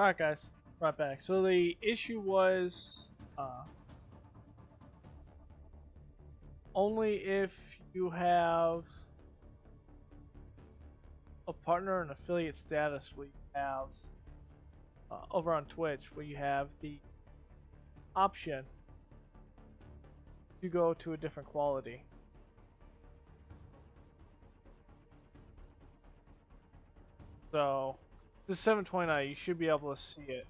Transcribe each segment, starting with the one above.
Alright guys, right back. So the issue was only if you have a partner and affiliate status will you have over on Twitch where you have the option to go to a different quality. So this 729, you should be able to see it.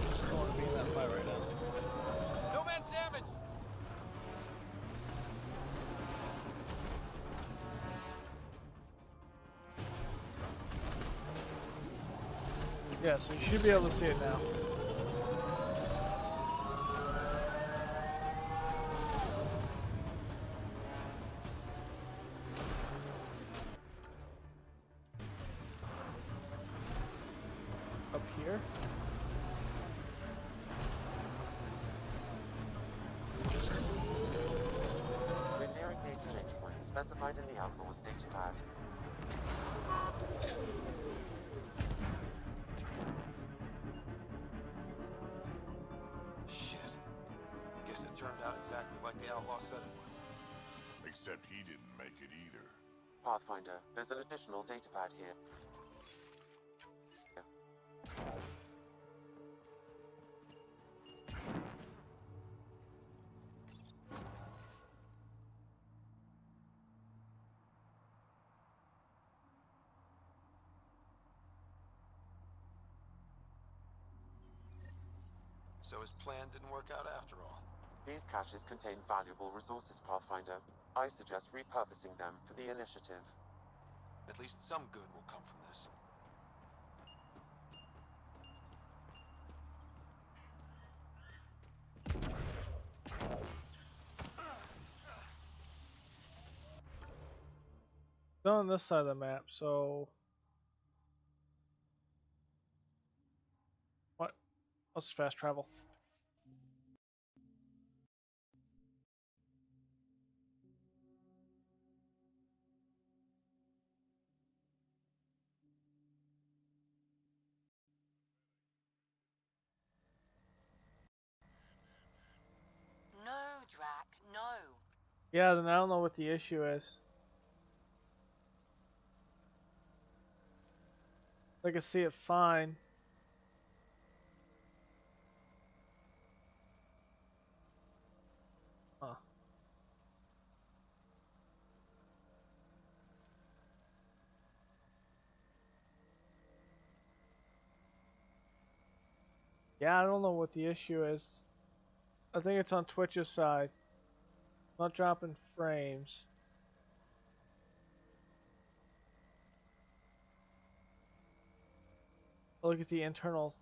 Just don't want to be in that fight right now. No man's damage. Yeah, so you should be able to see it now. Up here. We're nearing the exchange point specified in the Outlaws data pad. Shit. Guess it turned out exactly like the outlaw said it would. Except he didn't make it either. Pathfinder, there's an additional data pad here. So his plan didn't work out after all. These caches contain valuable resources, Pathfinder. I suggest repurposing them for the initiative. At least some good will come from this. Not on this side of the map, so what? Let's fast travel. No, Drac, no. Yeah, then I don't know what the issue is. I can see it fine. Huh. Yeah, I don't know what the issue is. I think it's on Twitch's side. Not dropping frames. Look at the internal.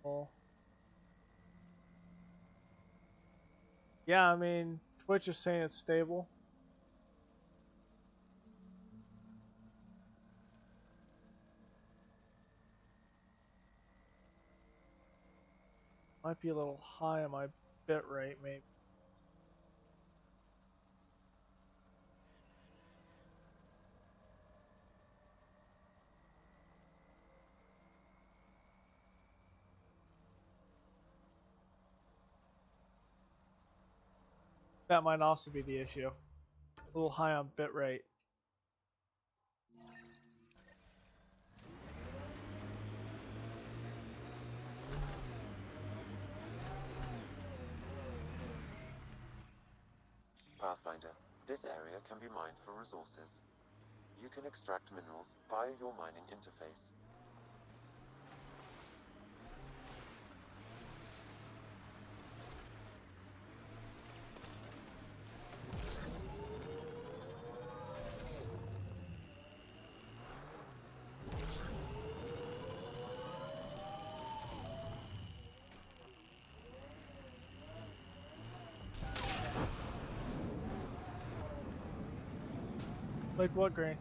Oh. Yeah, I mean, Twitch is saying it's stable. Might be a little high on my bit rate, maybe. That might also be the issue. A little high on bit rate. Pathfinder, this area can be mined for resources. You can extract minerals via your mining interface. Like what grain?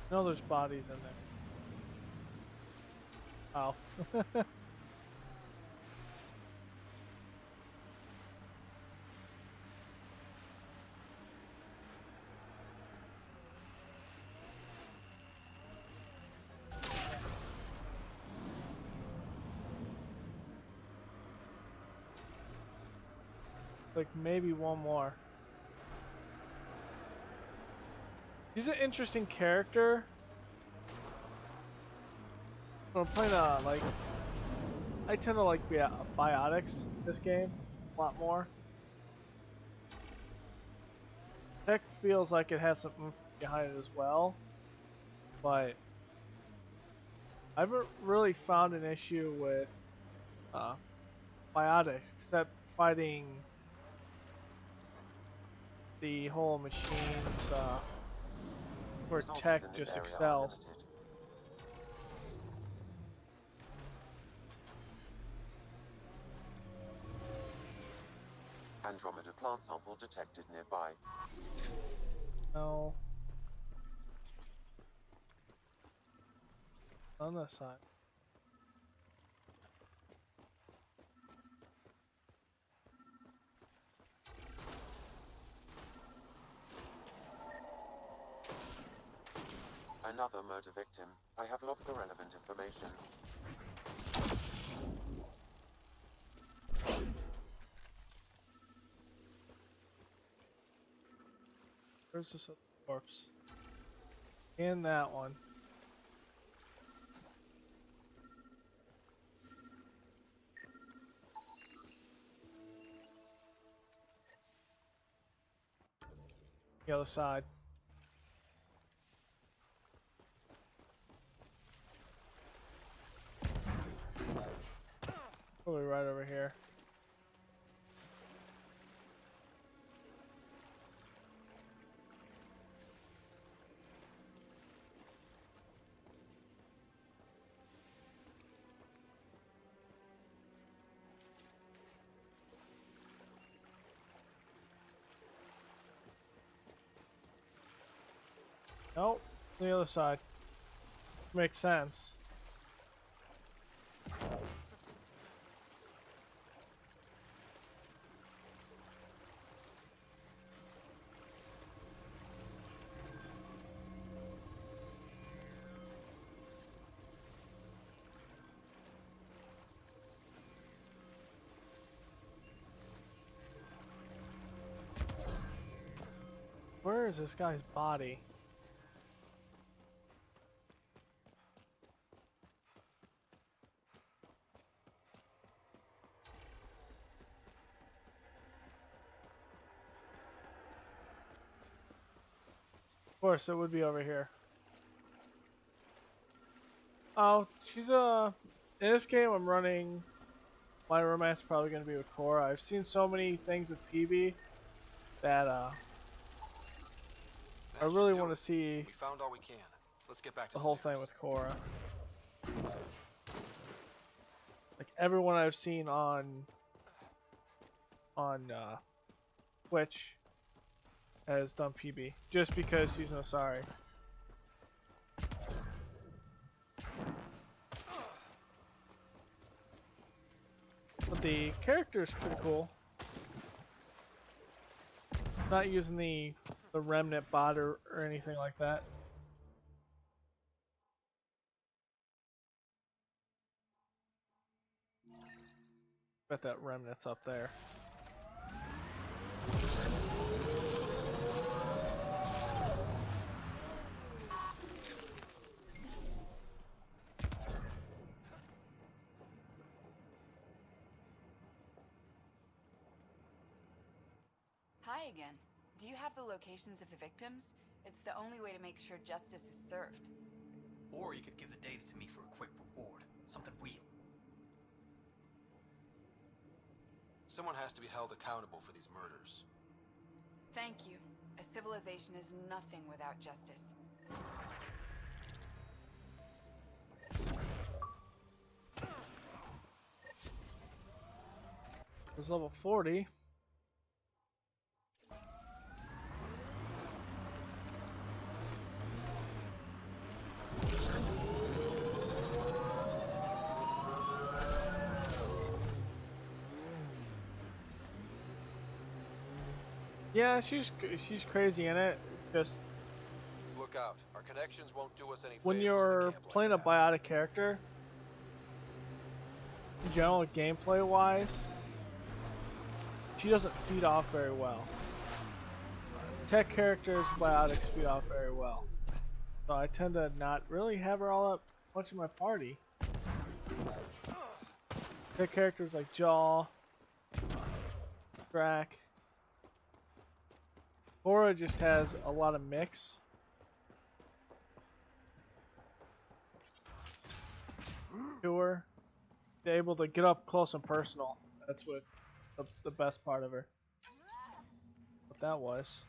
No, there's bodies in there. Oh. Like maybe one more. He's an interesting character. When I'm playing like I tend to like Biotics this game a lot more. Tech feels like it has some oomph behind it as well, but I haven't really found an issue with Biotics except fighting the whole machines where Resources Tech in this just area are excels. limited. Andromeda plant sample detected nearby. No. On this side. Another murder victim. I have logged the relevant information. Where's this other corpse? And that one. The other side. Probably right over here. Nope, the other side. Makes sense. Where is this guy's body? Of course, it would be over here. Oh, she's in this game I'm running, my romance is probably going to be with Cora. I've seen so many things with PB that I really want to see We found all we can. Let's get back to the whole thing Cerberus. with Cora. Like everyone I've seen on Twitch has done PB just because she's an Asari. But the character is pretty cool. Not using the remnant bot or anything like that. Bet that remnant's up there. Hi again. Do you have the locations of the victims? It's the only way to make sure justice is served. Or you could give the data to me for a quick reward. Something real. Someone has to be held accountable for these murders. Thank you. A civilization is nothing without justice. It was level 40. Yeah, she's crazy in it. Just Look out. Our connections won't do us any when favors in a you're camp like playing a that. biotic character, in general gameplay wise, she doesn't feed off very well. Tech characters, biotics feed off very well. So I tend to not really have her all that much in my party. Tech characters like Jaw, Drac. Bora just has a lot of mix. To her. They're able to get up close and personal. That's what the best part of her. What that was.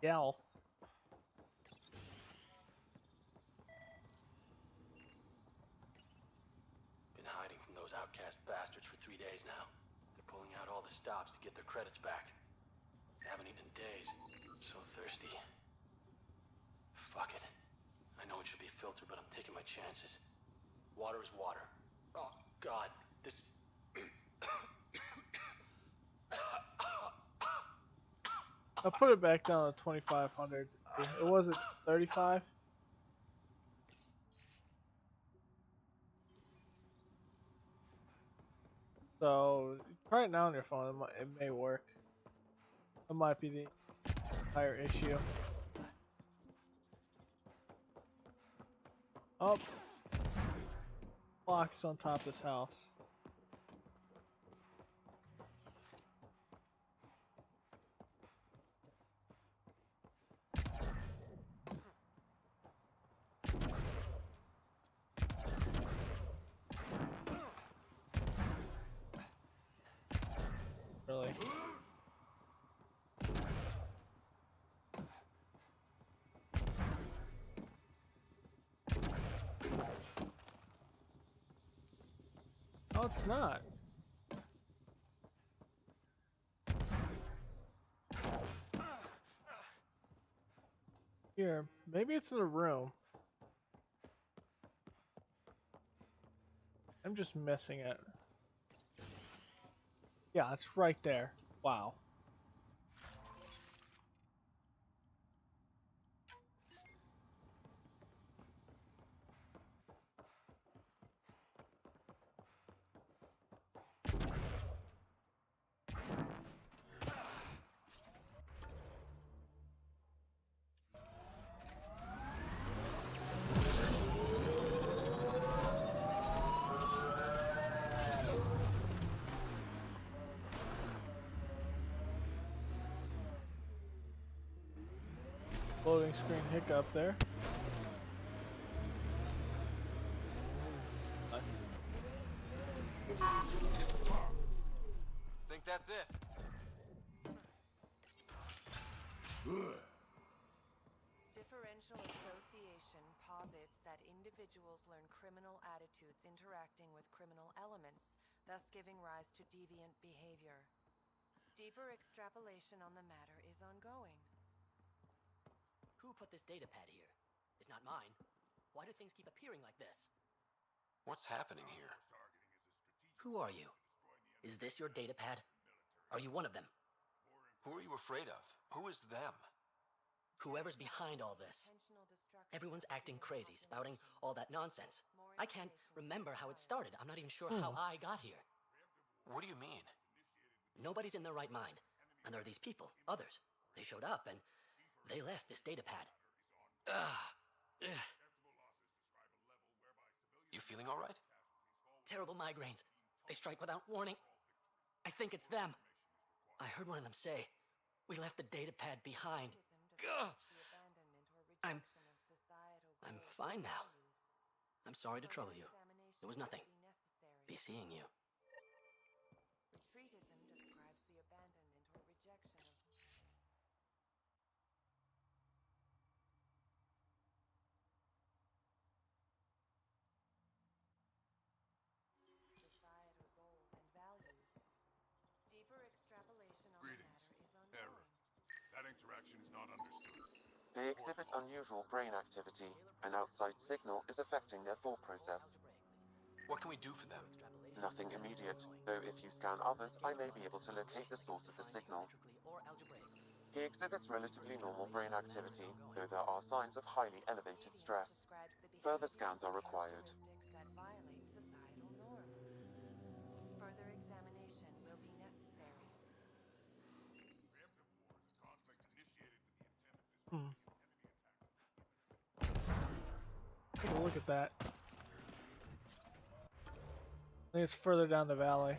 Gal. Been hiding from those outcast bastards for 3 days now. They're pulling out all the stops to get their credits back. Haven't eaten in days. So thirsty. Fuck it. I know it should be filtered, but I'm taking my chances. Water is water. Oh, God. This is... I'll put it back down to 2,500. It was at 35. So try it now on your phone. It may work. It might be the entire issue. Oh, blocks on top of this house. Really? No, it's not. Here, maybe it's in a room. I'm just missing it. Yeah, it's right there. Wow. Loading screen hiccup there. Think that's it? Differential association posits that individuals learn criminal attitudes interacting with criminal elements, thus giving rise to deviant behavior. Deeper extrapolation on the matter is ongoing. Who put this data pad here? It's not mine. Why do things keep appearing like this? What's happening here? Who are you? Is this your data pad? Are you one of them? Who are you afraid of? Who is them? Whoever's behind all this. Everyone's acting crazy, spouting all that nonsense. I can't remember how it started. I'm not even sure how I got here. What do you mean? Nobody's in their right mind. And there are these people, others. They showed up and they left this data pad. Ugh. You feeling all right? Terrible migraines. They strike without warning. I think it's them. I heard one of them say, "We left the data pad behind." Ugh. I'm fine now. I'm sorry to trouble you. It was nothing. Be seeing you. Retreatism describes the abandonment or rejection of... Instructions not understood. They exhibit unusual brain activity. An outside signal is affecting their thought process. What can we do for them? Nothing immediate, though if you scan others, I may be able to locate the source of the signal. He exhibits relatively normal brain activity, though there are signs of highly elevated stress. Further scans are required. That violate societal norms. Further examination will be necessary. Preemptive wars, a conflict initiated with the intent of Hmm. disrupting Take a look at that. I think it's further down the valley.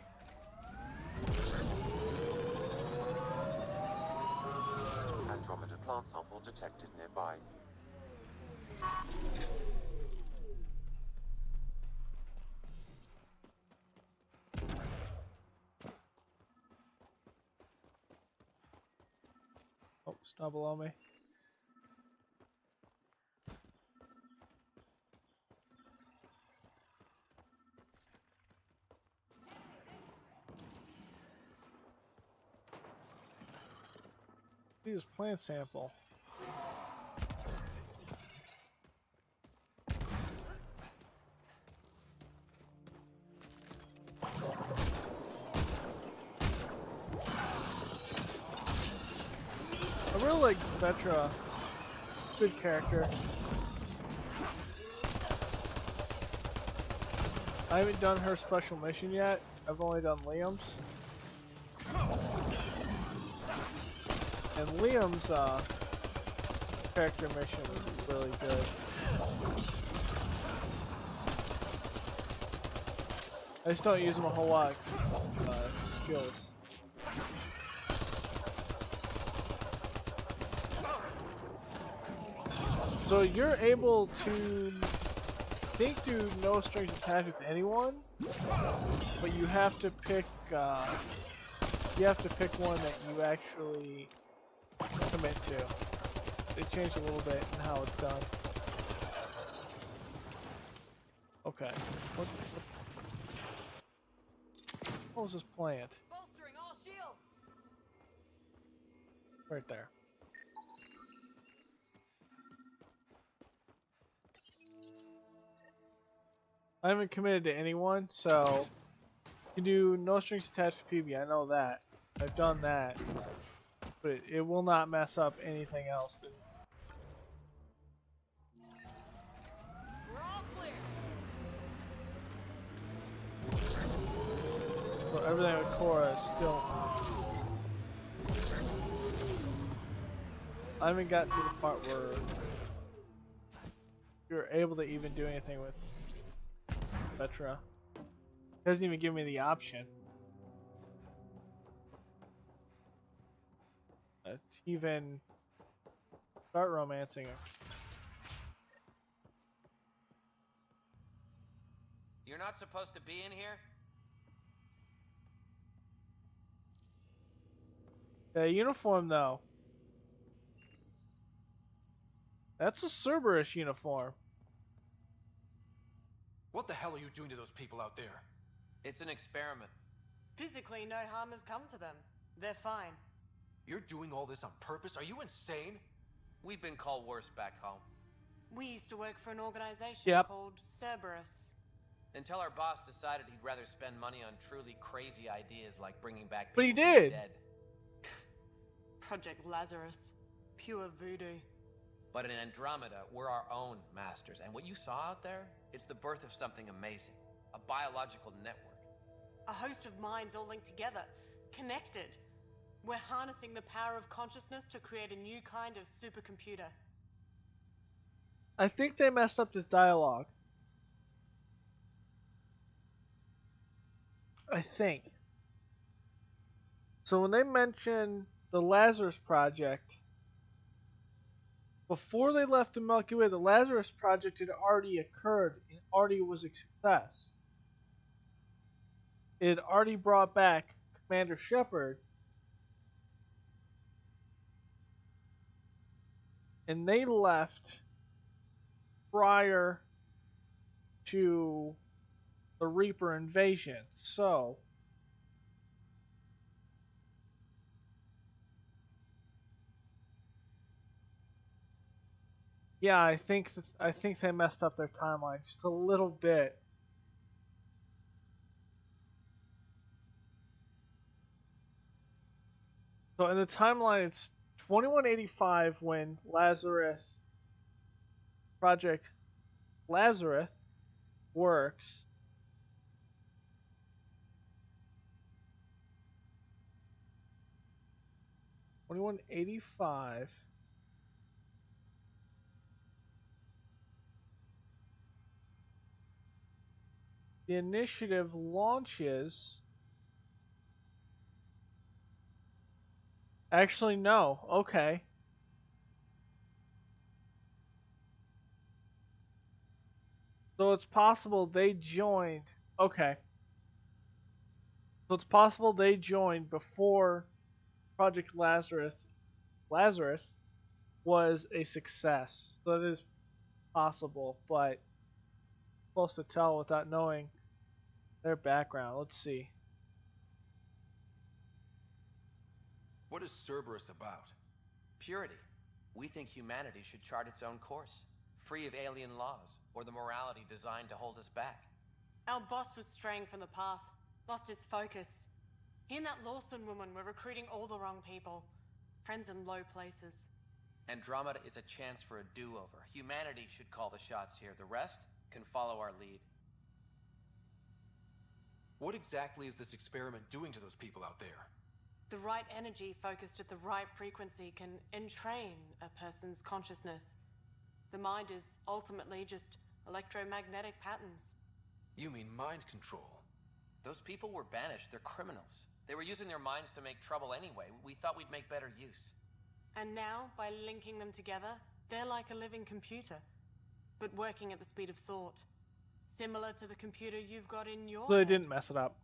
Andromeda plant sample detected nearby. Oh, it's down below me. See this plant sample. I really like Vetra. Good character. I haven't done her special mission yet. I've only done Liam's. And Liam's character mission was really good. I just don't use him a whole lot of skills. So you're able to, I think, do no strings attached with anyone, but you have to pick one that you actually commit to. They changed a little bit in how it's done. Okay. What was this plant? Bolstering all shields. Right there. I haven't committed to anyone, so you can do no strings attached to PB. I know that. I've done that. But it will not mess up anything else. We're all clear. So everything with Cora is still I haven't gotten to the part where you're able to even do anything with Vetra. It doesn't even give me the option. To even start romancing her. You're not supposed to be in here? The uniform, though. That's a Cerberus uniform. What the hell are you doing to those people out there? It's an experiment. Physically, no harm has come to them. They're fine. You're doing all this on purpose? Are you insane? We've been called worse back home. We used to work for an organization Yep. called Cerberus. Until our boss decided he'd rather spend money on truly crazy ideas like bringing back people But he from the did. dead. Project Lazarus. Pure voodoo. But in Andromeda, we're our own masters. And what you saw out there, it's the birth of something amazing. A biological network. A host of minds all linked together. Connected. We're harnessing the power of consciousness to create a new kind of supercomputer. I think they messed up this dialogue. I think. So when they mention the Lazarus Project, before they left the Milky Way, the Lazarus Project had already occurred and already was a success. It had already brought back Commander Shepard, and they left prior to the Reaper invasion. So Yeah, I think they messed up their timeline just a little bit. So in the timeline, it's 2185 when Project Lazarus works. $21.85. The initiative launches. Actually, no. Okay. So it's possible they joined. Okay. So it's possible they joined before Project Lazarus was a success. So that is possible, but close to tell without knowing their background. Let's see. What is Cerberus about? Purity. We think humanity should chart its own course, free of alien laws or the morality designed to hold us back. Our boss was straying from the path, lost his focus. He and that Lawson woman were recruiting all the wrong people, friends in low places. Andromeda is a chance for a do-over. Humanity should call the shots here. The rest can follow our lead. What exactly is this experiment doing to those people out there? The right energy focused at the right frequency can entrain a person's consciousness. The mind is ultimately just electromagnetic patterns. You mean mind control? Those people were banished. They're criminals. They were using their minds to make trouble anyway. We thought we'd make better use. And now, by linking them together, they're like a living computer, but working at the speed of thought. Similar to the computer you've got in your So they head. didn't mess it up.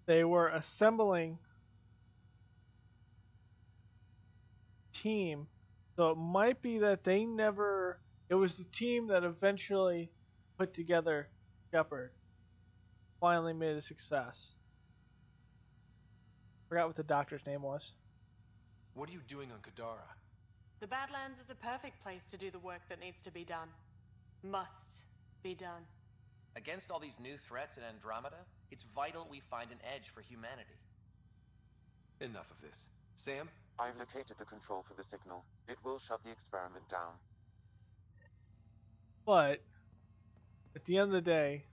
They were assembling team. So it might be that they never... It was the team that eventually put together Shepard. Finally made a success. Forgot what the doctor's name was. What are you doing on Kadara? The Badlands is a perfect place to do the work that needs to be done. Must be done. Against all these new threats in Andromeda, it's vital we find an edge for humanity. Enough of this. Sam? I've located the control for the signal. It will shut the experiment down. But at the end of the day,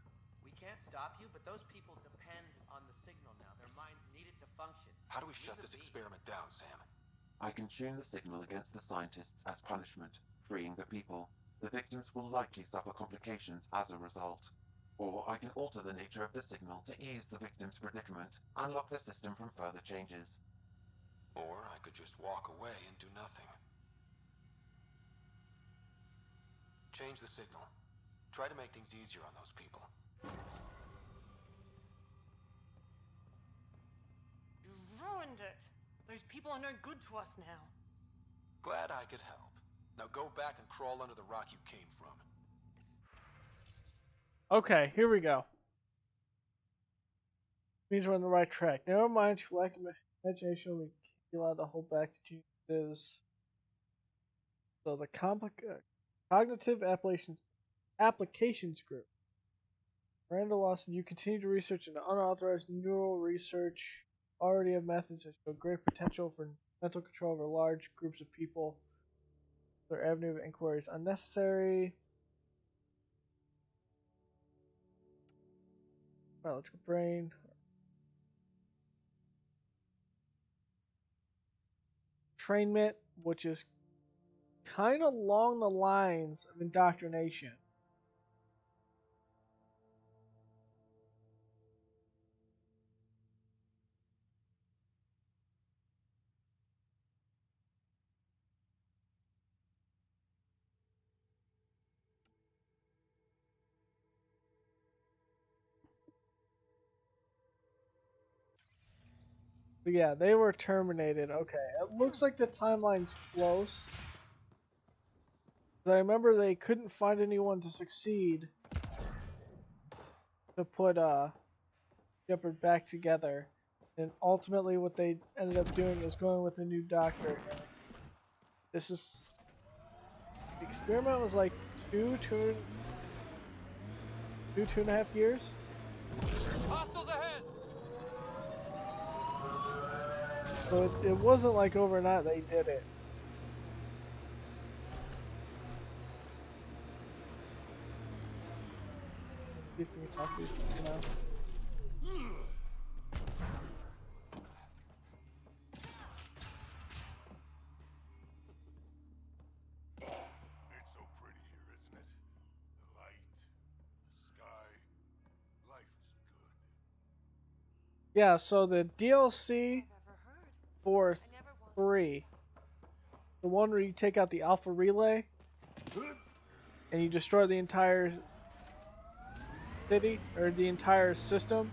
We can't stop you, but those people depend on the signal now. Their minds need it to function. How do we shut this experiment down, Sam? I can tune the signal against the scientists as punishment, freeing the people. The victims will likely suffer complications as a result. Or I can alter the nature of the signal to ease the victim's predicament, unlock the system from further changes. Or I could just walk away and do nothing. Change the signal. Try to make things easier on those people. You ruined it! Those people are no good to us now. Glad I could help. Now go back and crawl under the rock you came from. okay, here we go. Means we're on the right track. Never mind, if you lack imagination, we can't be allowed to hold back the geniuses. So the cognitive applications group. Miranda Lawson, you continue to research into unauthorized neural research. Already have methods that show great potential for mental control over large groups of people. Their avenue of inquiry is unnecessary. Biological brain. Trainment, which is kind of along the lines of indoctrination. But yeah, they were terminated. Okay, it looks like the timeline's close. I remember they couldn't find anyone to succeed to put Shepard back together, and ultimately what they ended up doing is going with the new doctor. This is the experiment was like two and a half years. Hostiles ahead! So it wasn't like overnight they did it. See if we can talk to these people now. It's so pretty here, isn't it? The light, the sky, life is good. Yeah, so the DLC for 3, the one where you take out the Alpha Relay and you destroy the entire city or the entire system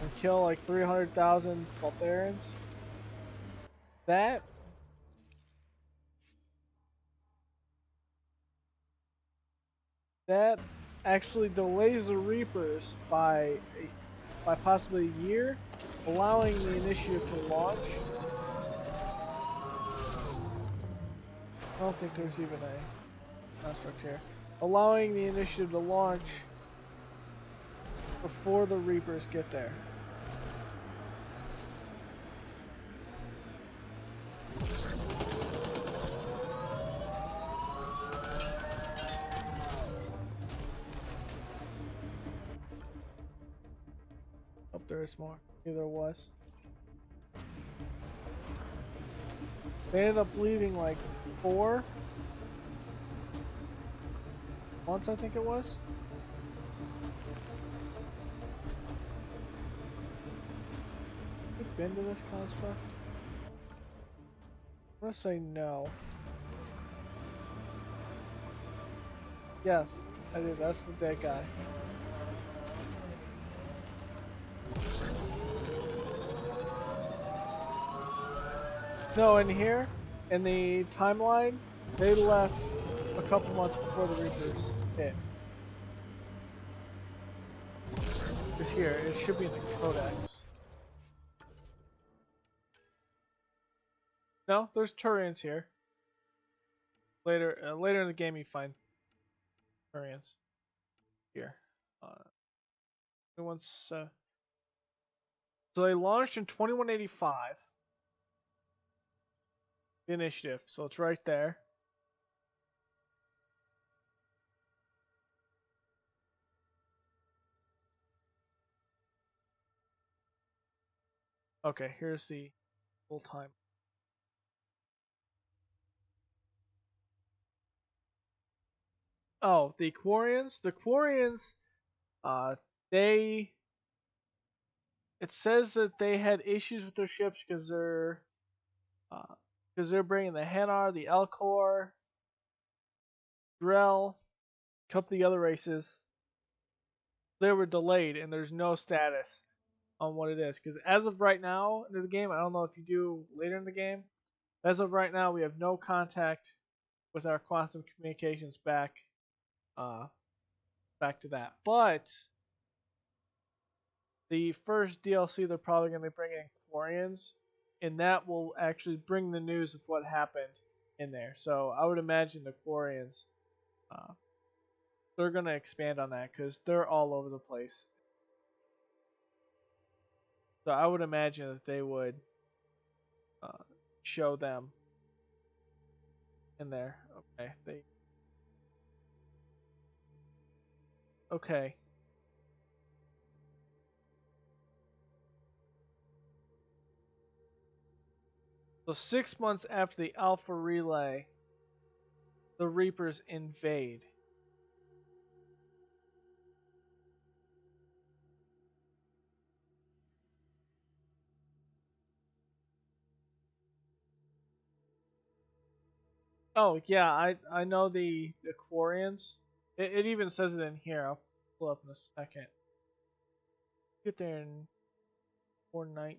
and kill like 300,000 Voltarians. That actually delays the Reapers by possibly a year, allowing the initiative to launch. I don't think there's even a construct here. Allowing the initiative to launch before the Reapers get there. Oh, there is more. Here there was. They ended up leaving like 4 months, I think it was. Have you been to this construct? I'm gonna say no. Yes, I did. That's the dead guy. No, in here, in the timeline, they left a couple months before the Reapers hit. It's here. It should be in the Codex. No, there's Turians here. Later in the game, you find Turians here. So they launched in 2185. The initiative, so it's right there. Okay, here's the full time. Oh, the Quarians. The Quarians, it says that they had issues with their ships because they're bringing the Hanar, the Elcor, Drell, a couple of the other races. They were delayed, and there's no status on what it is. Because as of right now in the game, I don't know if you do later in the game. As of right now, we have no contact with our quantum communications back to that. But the first DLC they're probably going to be bringing Quarians, and that will actually bring the news of what happened in there. So I would imagine the Quarians, they're going to expand on that because they're all over the place. So I would imagine that they would show them in there. Okay. So 6 months after the Alpha Relay, the Reapers invade. Oh yeah, I know the Quarians. It even says it in here. I'll pull up in a second. Get there in 419.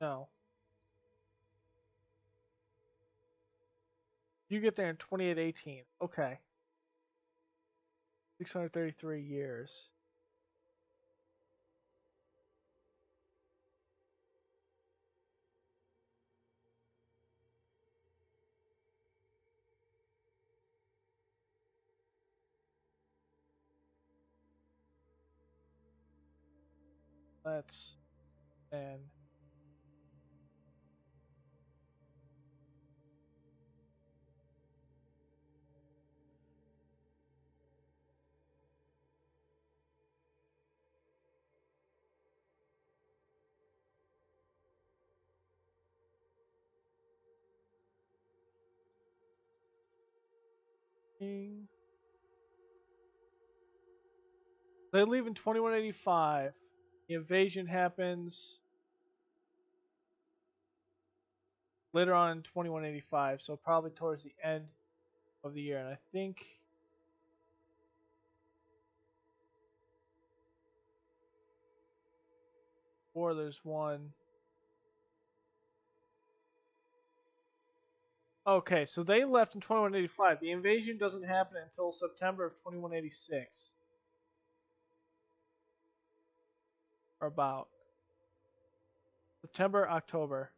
No. You get there in 2818. Okay. 633 years. let's then they leave in 2185. The invasion happens later on in 2185, so probably towards the end of the year. And I think or there's one. Okay, so they left in 2185. The invasion doesn't happen until September of 2186. Or about September, October.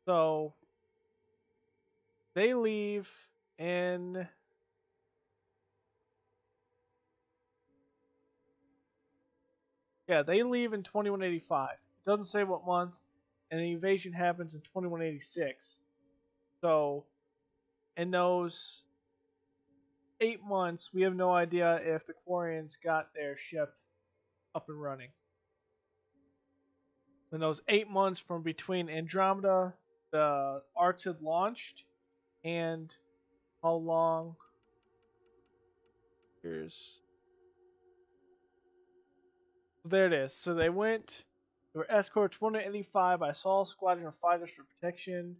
So they leave in they leave in 2185. It doesn't say what month, and the invasion happens in 2186. So in those 8 months, we have no idea if the Quarians got their ship up and running. In those 8 months from between Andromeda, the Arcs had launched, and how long? There it is. So they were escorted 2185 by Sol Squadron of fighters for protection,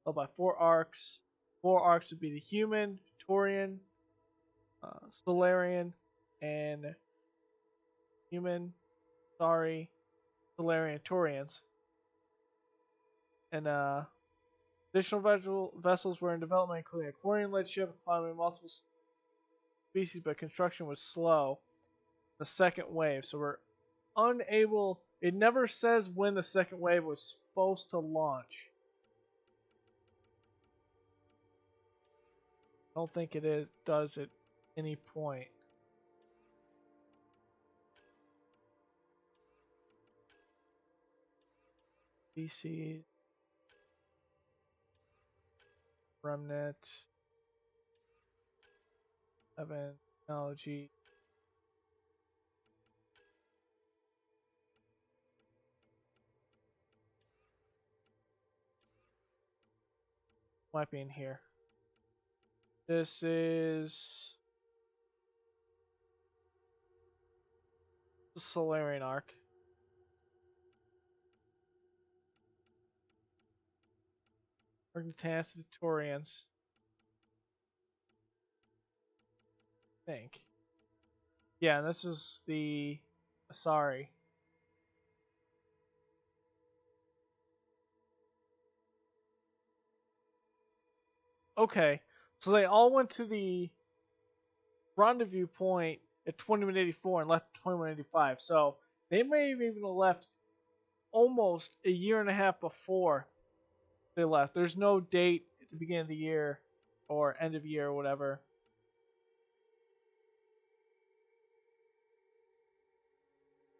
led by 4 Arcs. 4 Arcs would be the Human, Turian, Solarian, and Solarian, Turians. And additional vessels were in development, including a Quarian-led ship climbing multiple species, but construction was slow. The second wave, so we're unable. It never says when the second wave was supposed to launch. I don't think it does at any point. BC Remnant 7 technology. Might be in here. This is the Solarian arc. Working tasks to the Turians. I think. Yeah, and this is the Asari. Okay, so they all went to the rendezvous point at 2184 and left 2185. So they may have even left almost a year and a half before they left. There's no date at the beginning of the year or end of year or whatever.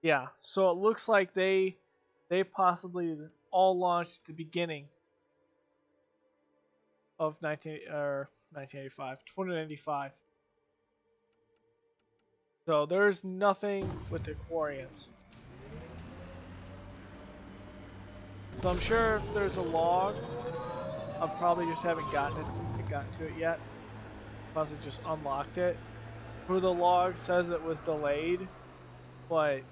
Yeah, so it looks like they possibly all launched at the beginning of 2085. So there's nothing with the Quarians. So I'm sure if there's a log, I probably just haven't gotten to it yet. Possibly just unlocked it. Who the log says it was delayed, but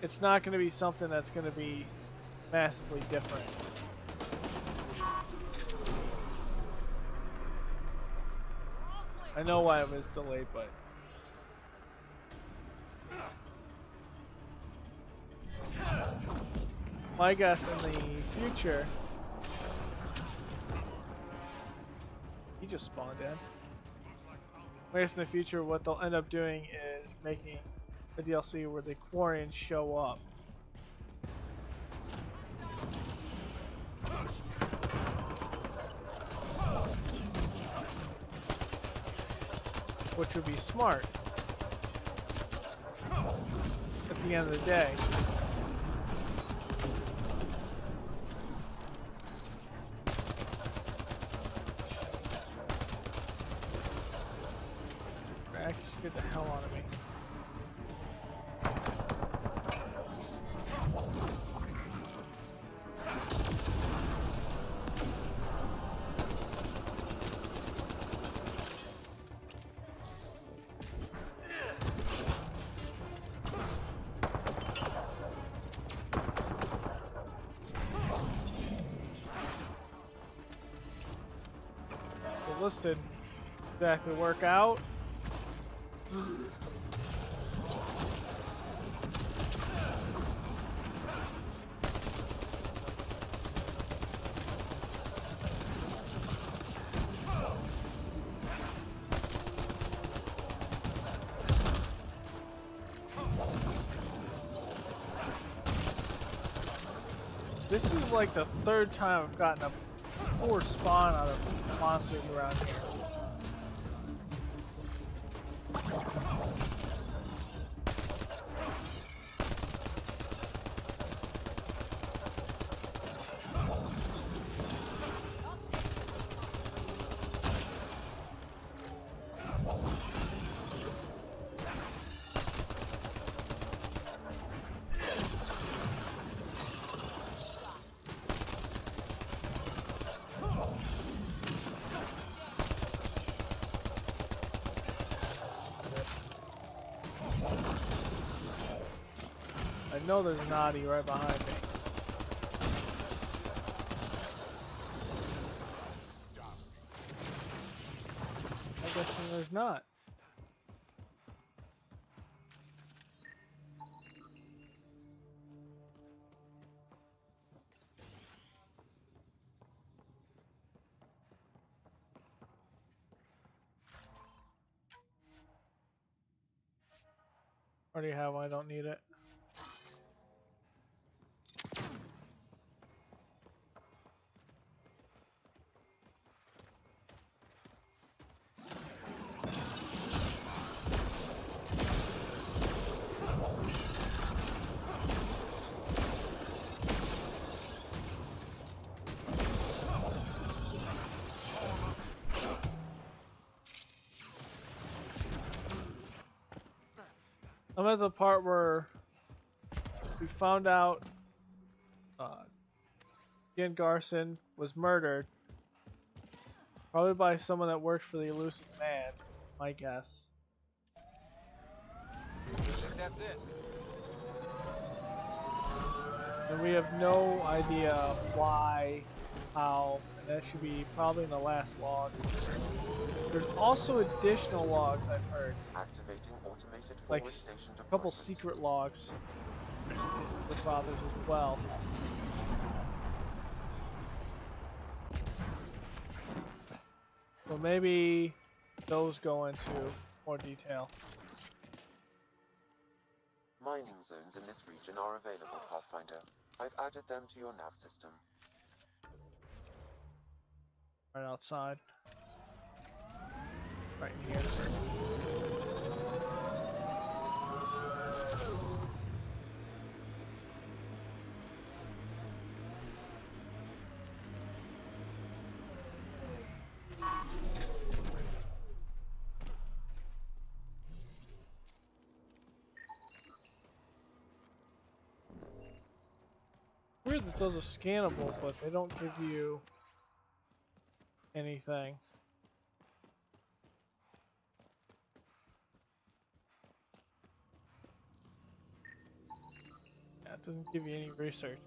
it's not going to be something that's going to be massively different. I know why it was delayed, but my guess in the future, he just spawned in. My guess in the future, what they'll end up doing is making a DLC where the Quarians show up. Which would be smart. the end of the day. That scared the hell out of me. So this didn't exactly work out. This is like the third time I've gotten a poor spawn out of monsters around here. I know there's an Audi right behind me. I guess there's not. Already have one, I don't need it. I'm at the part where we found out Ian Garson was murdered, probably by someone that works for the Elusive Man, my guess. I think that's it. And we have no idea why, how, and that should be probably in the last log. There's also additional logs I've heard. Activating automated Like forward station a couple deployment. secret logs with fathers as well. So maybe those go into more detail. Mining zones in this region are available, Pathfinder. I've added them to your nav system. Right outside. Right in here. Weird that those are scannable, but they don't give you anything. Yeah, it doesn't give you any research.